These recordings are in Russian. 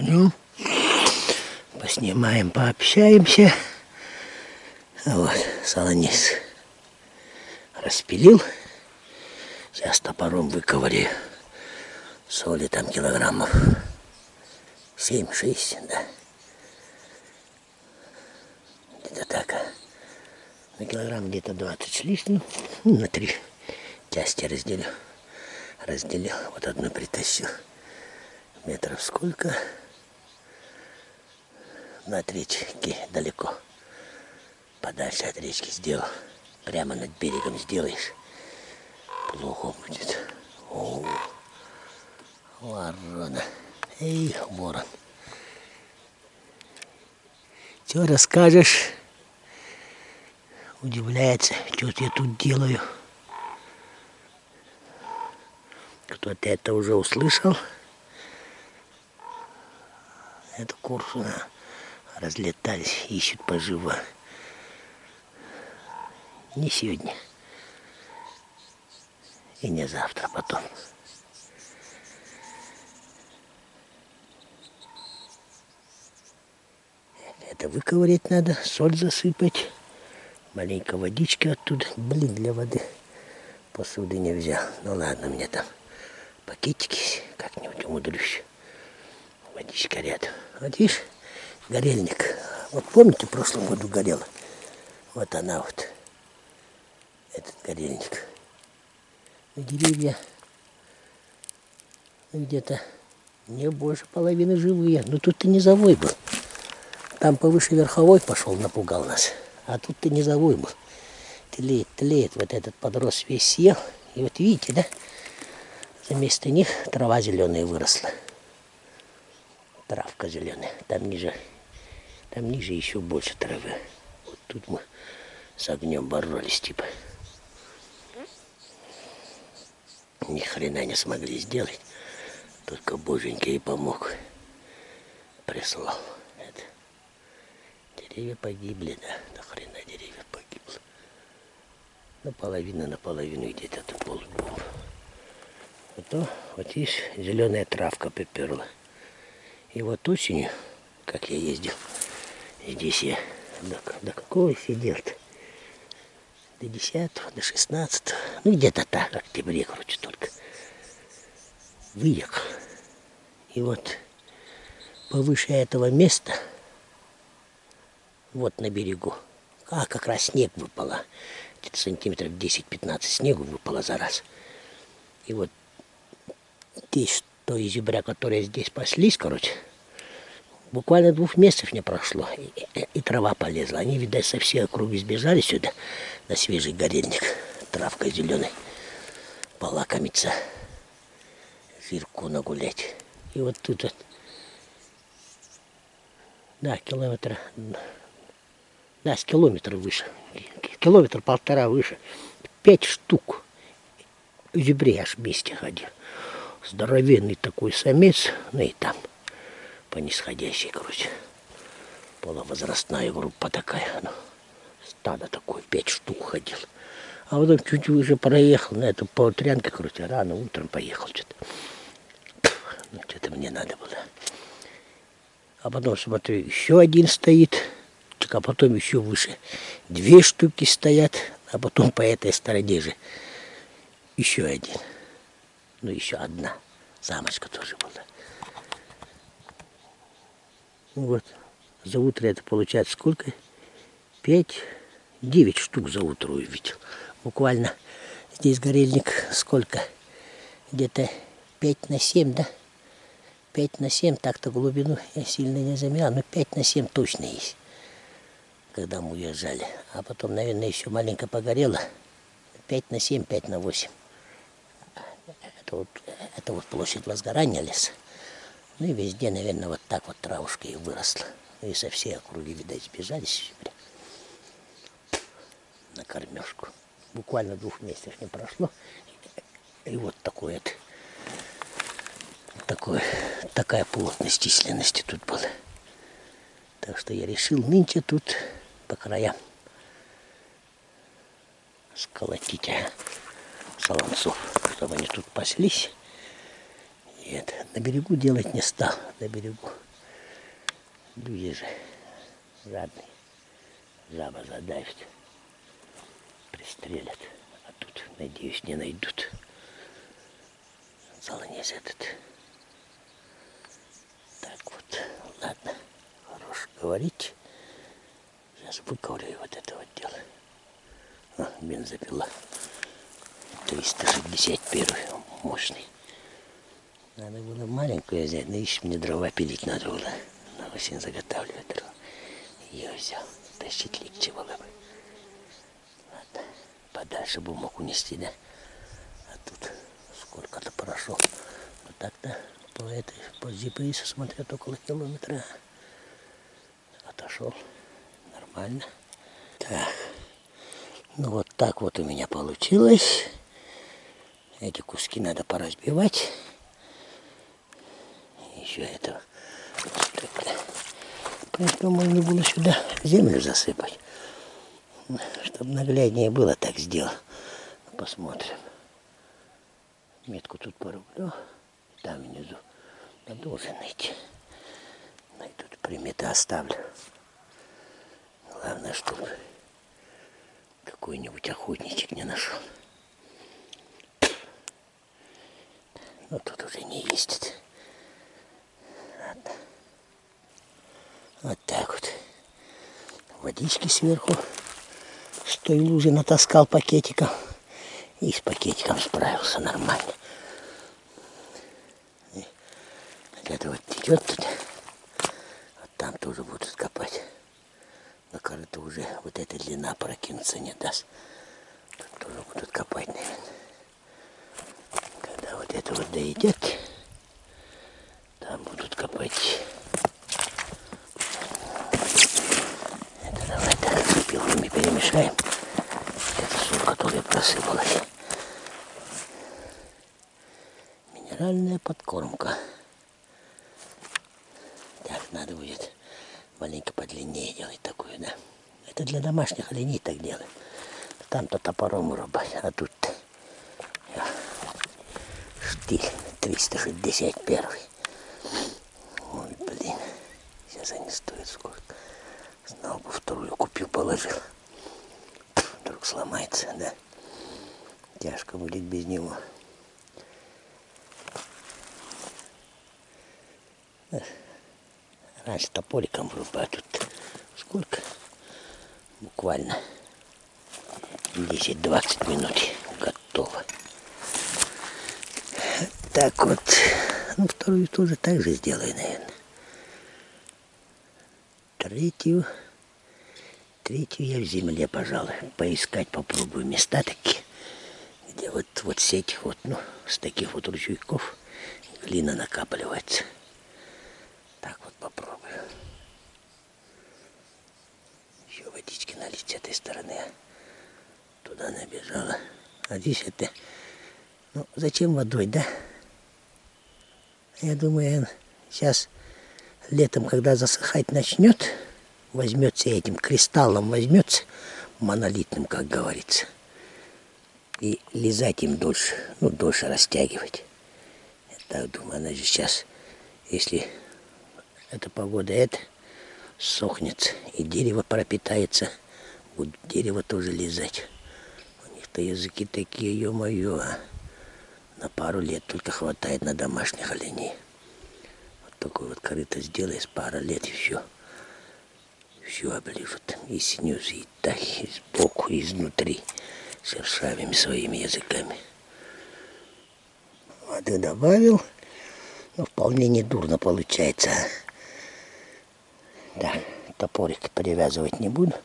Ну, поснимаем, пообщаемся. Вот, солонис распилил. Сейчас топором выковыряю. Соли там килограммов 7-6, да. Где-то так. На килограмм где-то 20 с лишним. На 3 части разделил. Вот одну притащил. Метров сколько? На от речки далеко. Подальше от речки сделал. Прямо над берегом сделаешь. Плохо будет. О, ворона. Эй, ворон. Что расскажешь? Удивляется, что я тут делаю. Кто-то это уже услышал. Это курсуна. Разлетались, ищут поживо. Не сегодня. И не завтра, потом. Это выковырять надо, соль засыпать. Маленько водички оттуда. Блин, для воды посуды не взял. Ну ладно, у меня там пакетики как-нибудь умудрюсь. Водичка рядом. Вот видишь, горельник. Вот помните, в прошлом году горела? Вот она вот. Этот горельник. Деревья где-то не больше половины живые. Но тут и низовой был. Там повыше верховой пошел, напугал нас. А тут ты низовой был. Тлеет. Вот этот подрос весь съел. И вот видите, да? Вместо них трава зеленая выросла. Травка зеленая. Там ниже еще больше травы. Вот тут мы с огнем боролись, типа. Ни хрена не смогли сделать. Только Боженька и помог. Прислал. Это. Деревья погибли, да. До хрена деревья погибло. Наполовину где-то тут полубомб. Вот видишь, зеленая травка приперла. И вот осенью, как я ездил, здесь я до какого сидел-то? До 10-го, до 16-го. Ну где-то так, в октябре, короче, только. Выехал. И вот повыше этого места, вот на берегу, как раз снег выпало. Где-то сантиметров 10-15 снегу выпало за раз. И вот здесь, то изюбря, которые здесь паслись, короче, буквально 2 месяцев не прошло, и трава полезла. Они, видать, со всей округи сбежали сюда, на свежий горельник, травкой зеленой, полакомиться, жирку нагулять. И вот тут вот, да, с километра выше, 1,5 километра выше, 5 штук зюбрей аж вместе ходил. Здоровенный такой самец, ну и там по нисходящей, короче, полувозрастная группа такая, ну, стадо такое, 5 штук ходил. А потом чуть выше проехал, на эту полутрянку, короче, рано утром поехал что-то. Ну, что-то мне надо было. А потом, смотрю, еще один стоит, а потом еще выше 2 штуки стоят, а потом по этой стороне же еще один. Ну, еще одна самочка тоже была. Вот, за утро это получается сколько? 5-9 штук за утро увидел. Буквально здесь горельник сколько? Где-то 5 на 7, да? 5 на 7, так-то глубину я сильно не замерял, но 5 на 7 точно есть, когда мы уезжали. А потом, наверное, еще маленько погорело. 5 на 7, 5 на 8. Это вот площадь возгорания леса. Ну и везде, наверное, вот так вот травушка и выросла. Ну и со всей округи, видать, сбежались на кормежку. Буквально 2 месяцев не прошло. И вот такая плотность численности тут была. Так что я решил нынче тут по краям сколотить солонцов, чтобы они тут паслись. И это, на берегу делать не стал. На берегу Люди же жадные. Жаба задавит, пристрелят. А тут, надеюсь, не найдут. Залонез этот. Так вот, ладно. Хорош говорить. Сейчас выковыряю вот это вот дело. А, бензопила. 361 мощный. Надо было маленькую взять, но еще мне дрова пилить надо было. На осень заготавливать дрова. Ее взял. Тащить легче было бы. Ладно. Подальше бы мог унести, да? А тут сколько-то прошел. Вот так-то по GPS смотрят около километра. Отошел. Нормально. Так. Ну вот так вот у меня получилось. Эти куски надо поразбивать. Еще этого. Поэтому можно было сюда землю засыпать. Чтобы нагляднее было, так сделал. Посмотрим. Метку тут порублю. Там внизу. Я должен найти. Тут приметы оставлю. Главное, чтобы какой-нибудь охотничек не нашел. Но тут уже не ездит. Ладно. Вот так вот. Водички сверху. С той лужи натаскал пакетиком. И с пакетиком справился нормально. Это вот течет тут. Вот там тоже будут копать. Но корыто уже вот эта длина прокинуться не даст. Тут тоже будут копать, наверное. Когда вот это вот дойдет, там будут копать. Это давай так с пилками перемешаем. Это соль, которая просыпалась. Минеральная подкормка. Так, надо будет маленько подлиннее делать такую, да. Это для домашних оленей так делают. Там-то топором рубать, а тут-то штиль 361. Ой, блин. Сейчас они стоят сколько. Знал бы, вторую купил, положил. Вдруг сломается, да. Тяжко будет без него. Раньше топориком врубают. Тут сколько? Буквально 10-20 минут готово. Так вот. Ну, вторую тоже так же сделаю, наверное. Третью я в земле, пожалуй. Поискать попробую места такие, где вот с этих вот, ну, с таких вот ручейков глина накапливается. Так вот попробую. Еще водички налить с этой стороны. Туда набежала. А здесь это... Ну, зачем водой, да? Я думаю, сейчас летом, когда засыхать начнет, возьмется этим кристаллом, возьмется монолитным, как говорится, и лизать им дольше, ну, дольше растягивать. Я так думаю, она же сейчас, если эта погода сохнет, и дерево пропитается, будет дерево тоже лизать. У них-то языки такие, ё-моё, на пару лет только хватает на домашних оленей. Вот такой вот корыто сделаешь, пара лет и все. Все оближут. И снизу, и так, и сбоку, и изнутри. Шершавыми своими языками. Воды добавил. Но вполне недурно получается. Да, топорик перевязывать не буду.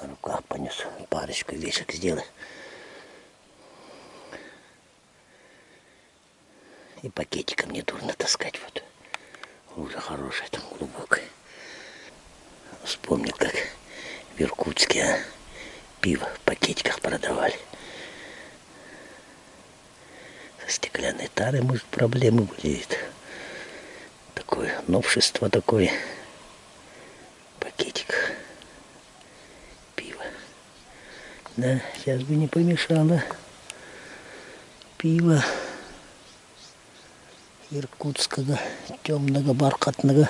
На руках понесу. Парочку вешек сделаю. И пакетиком недурно таскать. Вот. Лужа хорошая, там глубокая. Вспомнил, как в Иркутске пиво в пакетиках продавали. Со стеклянной тарой, может, проблемы были. Такое новшество такое. Пакетик пива. Да, сейчас бы не помешало пиво иркутского, темного, бархатного.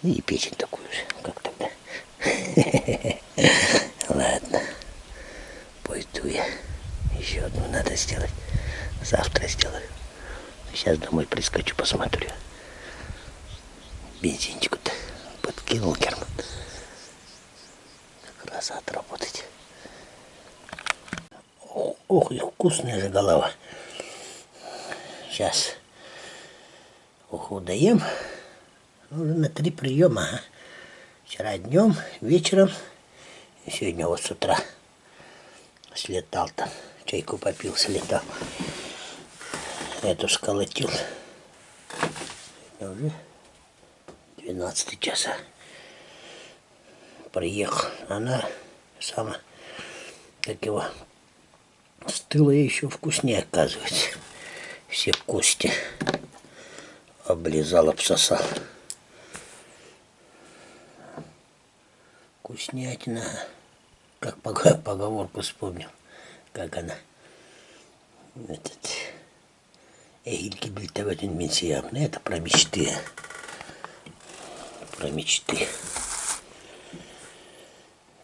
И печень такую же, как тогда. Ладно. Пойду я. Еще одну надо сделать. Завтра сделаю. Сейчас домой прискочу, посмотрю. Бензинчику-то подкинул Герман. Как раз отработать. Ох, и вкусная же голова. Сейчас уху даем. Уже на 3 приема. А? Вчера днем, вечером. И сегодня вот с утра слетал там. Чайку попил, слетал. Эту сколотил. Уже 12 часа. Приехал. Она сама, как его, стыла еще вкуснее, оказывается. Все кости облизал, обсосал. Вкуснятина. Как поговорку вспомнил. Как она. Этот. Эгильки бильтоватин менсиям. Это про мечты. Про мечты.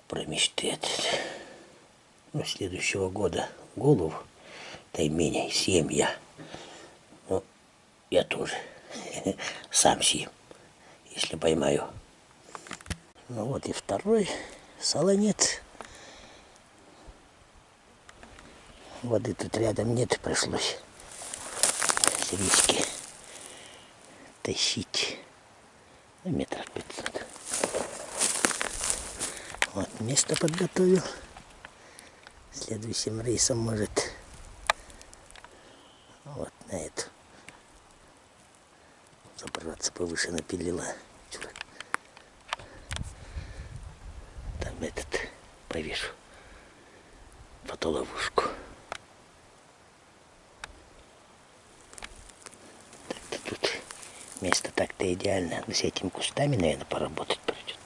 Про мечты. Этот. Ну, следующего года голову. Тайменя съем я. Ну, я тоже. Сам съем. Если поймаю. Ну вот и второй солонец. Воды тут рядом нет, пришлось с речки тащить. Метров 500. Вот место подготовил. Следующим рейсом может вот на эту забраться повыше напилила. Там этот повешу фотоловушку. Так-то тут место так-то идеально. С этими кустами, наверное, поработать придет.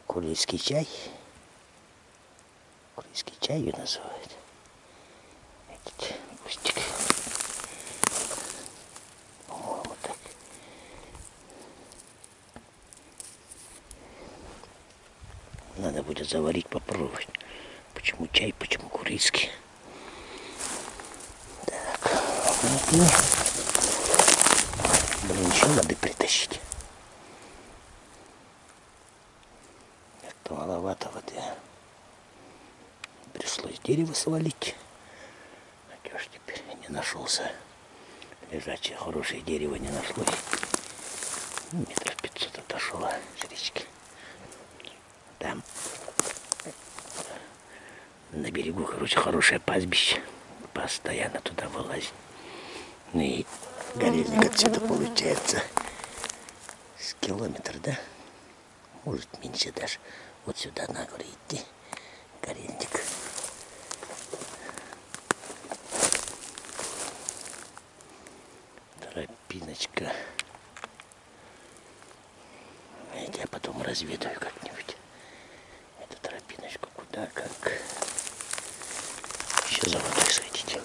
Курильский чай. Курильский чай ее называют. Этот кустик. По-моему, так. Надо будет заварить, попробовать. Почему чай, почему курильский. Так. Ну, блин, еще воды притащить. Это маловато воды. Пришлось дерево свалить. А что ж теперь не нашелся. Лежачее хорошее дерево не нашлось. Метров 500 отошло с речки. Там на берегу, короче, хорошее пастбище. Постоянно туда вылазит. Ну и горельник отсюда получается с километр, да? Может меньше даже. Вот сюда на гору идти. Горельник. Тропиночка. Я потом разведаю как-нибудь эту тропиночку. Куда, как. Еще за водой сходить.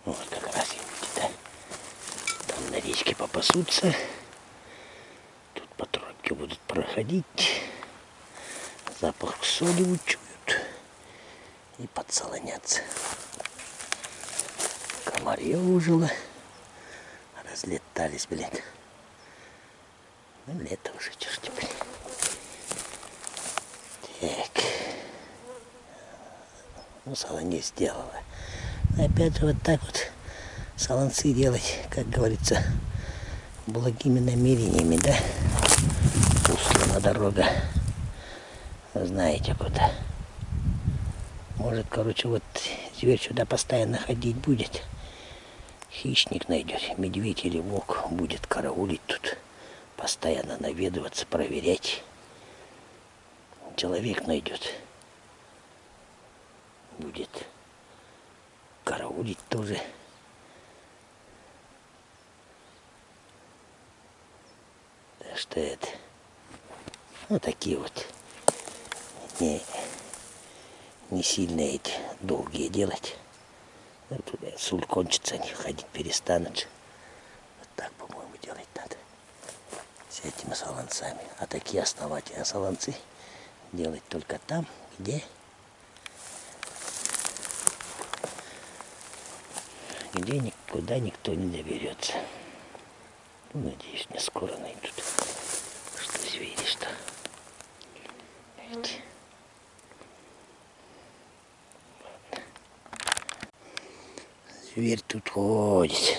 Вот как раз да. Там на речке попасутся. Тут патрульки будут проходить. Запах соли учуют. И подсолонятся. Комарье ужило. Разлетались, блин. Ну, лето уже, что ж теперь. Так. Ну, солонец сделала. Но опять же, вот так вот солонцы делать, как говорится, благими намерениями, да? Услана дорога. Вы знаете куда. Может, короче, вот зверь сюда постоянно ходить будет. Хищник найдет, медведь или волк будет караулить тут, постоянно наведываться, проверять. Человек найдет, будет караулить тоже. Так что это, вот такие вот, не сильно эти долгие делать. Туда суль кончится, они ходить перестанут. Вот так, по-моему, делать надо. С этими солонцами. А такие основательные солонцы делать только там, где никуда никто не доберется. Ну, надеюсь, не скоро найдут. Что звери, что. Видите? Зверь тут ходит.